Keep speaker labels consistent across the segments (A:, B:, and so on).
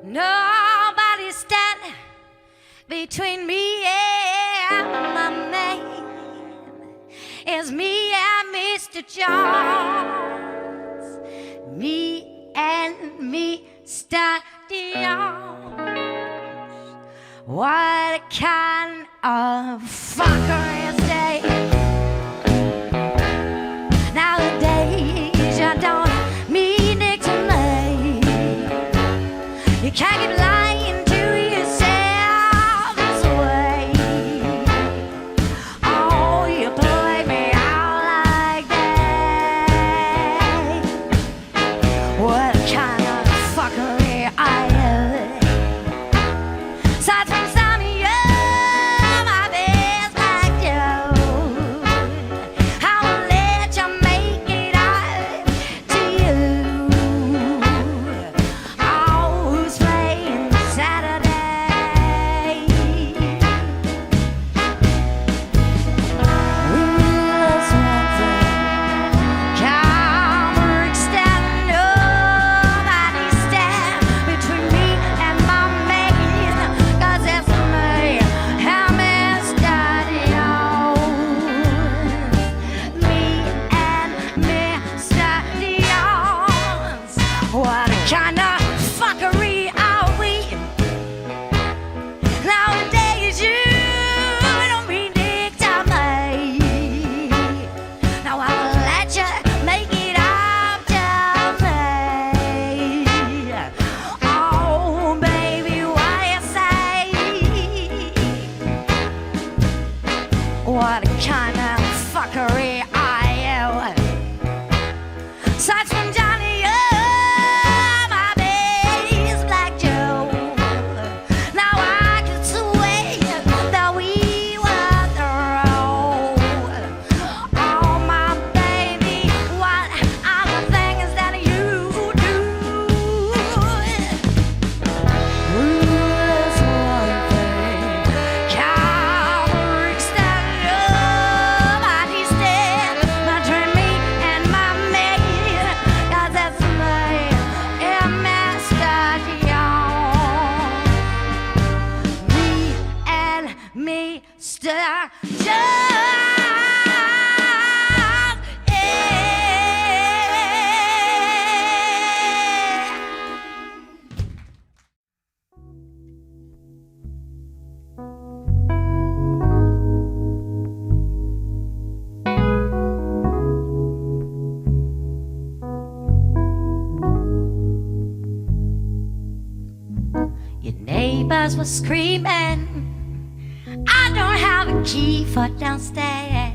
A: Nobody's standing between me and my man. It's me and Mr. Jones. Me and Mr. Jones. What kind of fucker is they? Nowadays you don't mean it to me. You can't keep lying to yourself this way. Oh, you play me out like that. What kind of fuckery I am? Aside from some of you, my best like you, I will let you make it up to you. Oh, who's playing Saturday? That's one thing. Can't work standing nobody stand between me and my man, 'cause it's me and Mr. Jones. Me and Mr. Jones. What kind of fuckery are we? Nowadays you don't mean dick to me. Now I'll let you make it up to me. Oh baby, what you say? What kind of fuckery I am? Aside from Johnny, oh, my baby's Black Joe. Now I can swear that we were through. Oh, my baby, what other things that you do? There's one thing. Can't work standing nobody stand between me and my man, 'cause that's me and Mr. Jones. Me and Mr. Jones. Yeah. Your neighbors were screaming, I don't have a key for downstairs.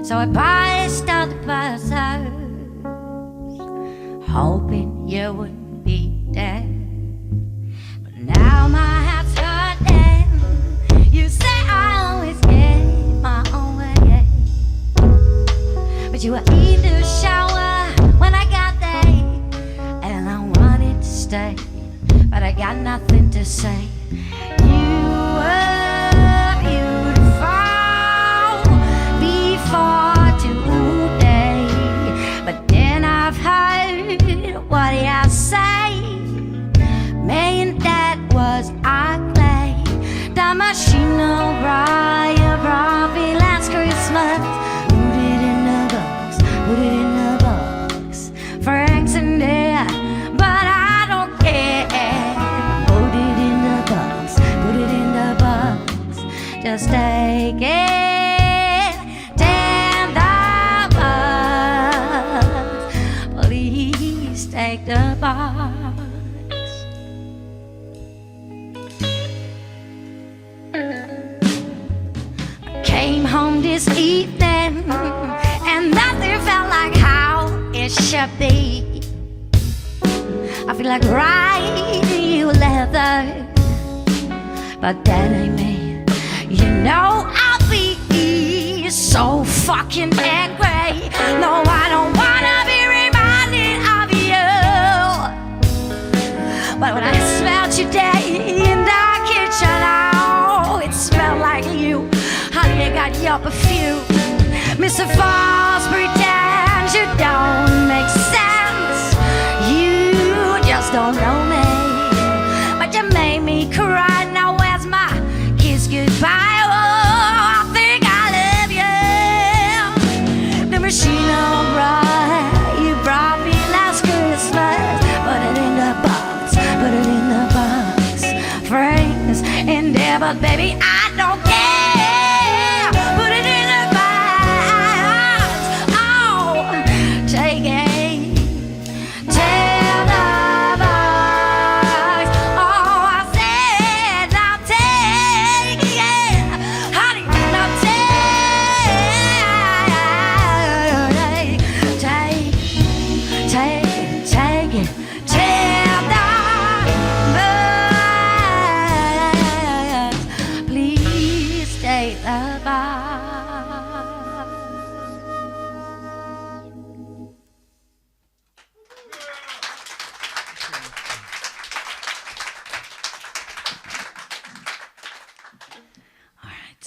A: So I priced out the buzzers, hoping you wouldn't be there. But now my heart's hurting. You say I always get my own way, but you were in the shower when I got there, and I wanted to stay, but I got nothing to say. You were beautiful before today, but then I've heard what you say. Man, that was ugly. The machine brought me last Christmas. Put it in the box, put it in the box. Frank's in there, but I don't care. Put it in the box, put it in the box. Just take it, damn the box. Please take the box. Came home this evening and nothing felt like how it should be. I feel like riding you leather, but that ain't me. You know I'll be so fucking angry. No, I don't wanna be reminded of you. But when I smelled you day in the kitchen, oh, it smelled like you. Honey, you got your perfume. Mr. False pretend you don't make sense. You just don't know me. but baby, I don't care. Put it in the box. Oh, take it. Tell the box. Oh, I said now take it, honey. Now take it. Tell the box. Please take the box. All right.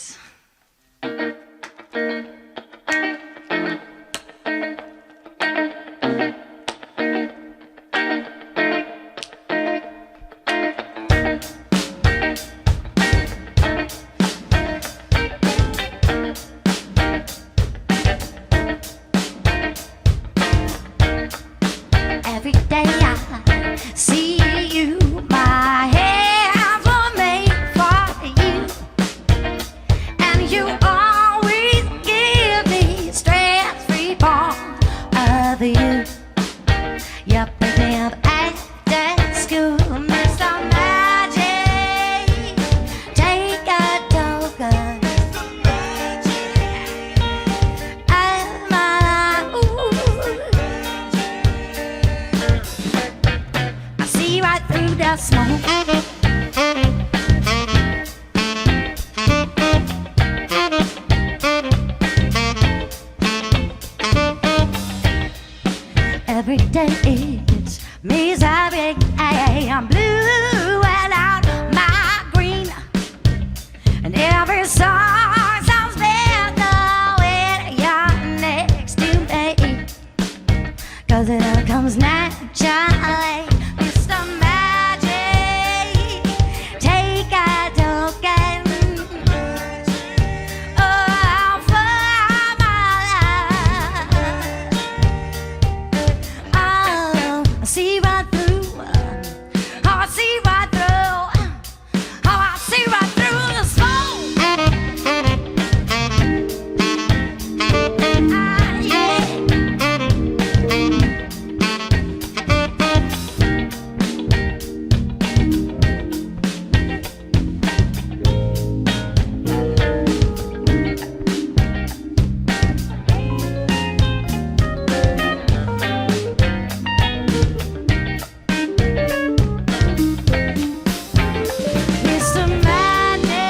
A: Every day I see you, my hands were made for you, and you always give me stress-free part of you. You're picking up after school, Mr. Magic. Take a token. Of my life. Ooh. I see right through the smoke. Every day it's misery. I'm blue and out my green, and every song sounds better when you're next to me, 'cause it all comes naturally. Mr. Magic, take a token. Oh, for my life. Oh, I see right through. Oh, I see right through. Oh, I see right through the smoke. Ah, yeah. Mr. Magic,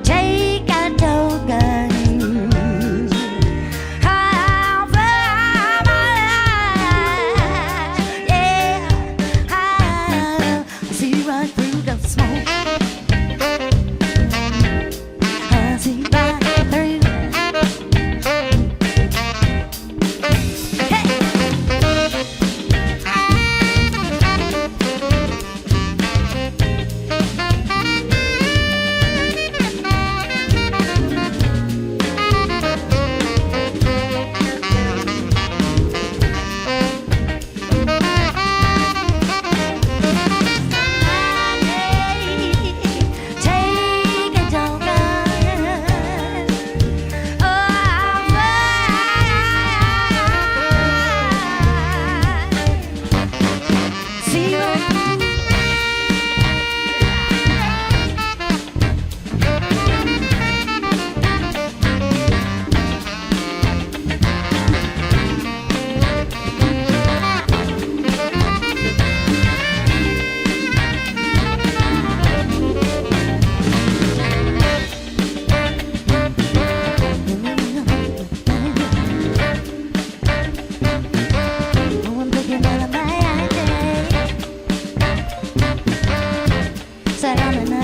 A: take a token. Oh, for my life. Yeah. I see right through the smoke. I see right through. Hey. Take a token. Oh, see I'm looking out of my eyes. Set on the night.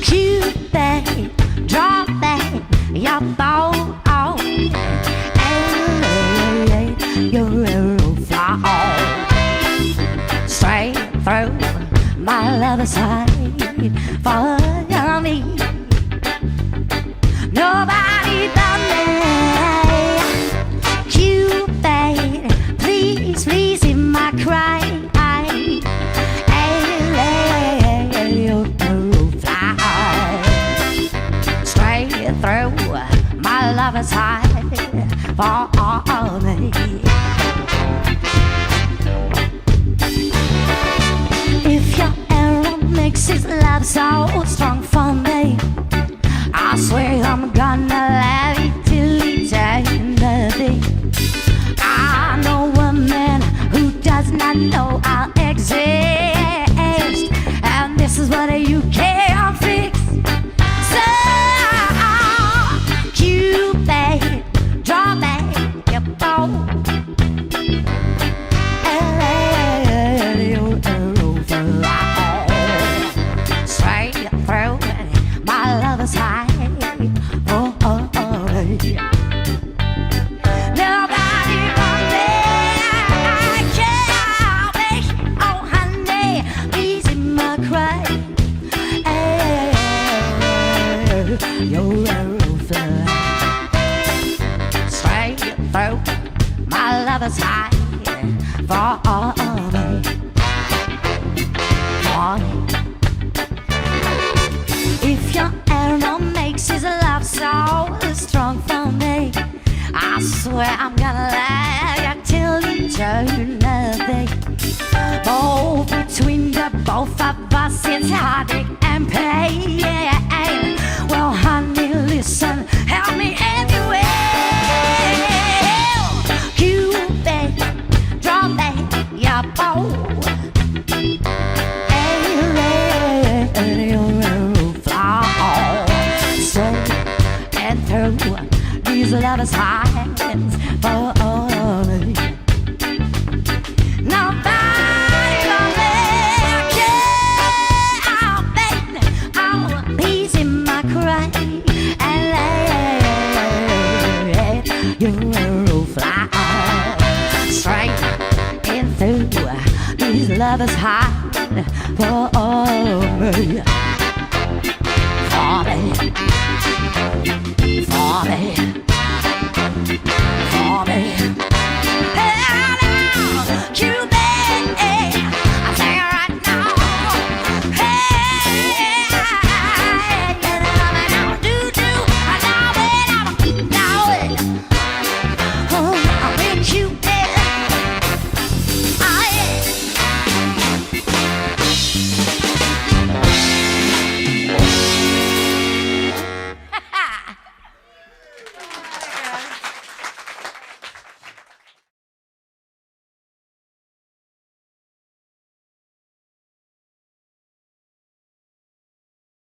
A: Cupid, drop that, your ball. You're a fall. love is high for me. If your arrow makes his love so strong for me, I swear I'm gonna love you till eternity. I know a man who does not know I'll exist, and this is what you can't fix. So, Cupid, draw back your bow, and let your arrow fly straight through. My love is high. Nobody but me can make, oh honey, easy my cry. Your arrow fly straight through. My love is high for me. If your arrow makes his love so strong for me, I swear I'm gonna love you till eternity. Oh, between the both of us, it's heartache and pain. Well, honey, listen, help me anyway. Cupid, draw back your bow, and let your arrow fly straight and through these lovers' hands for me. Nobody but me can make our peace in my cry, and let your arrow fly straight and through these lovers' hands for me. For me.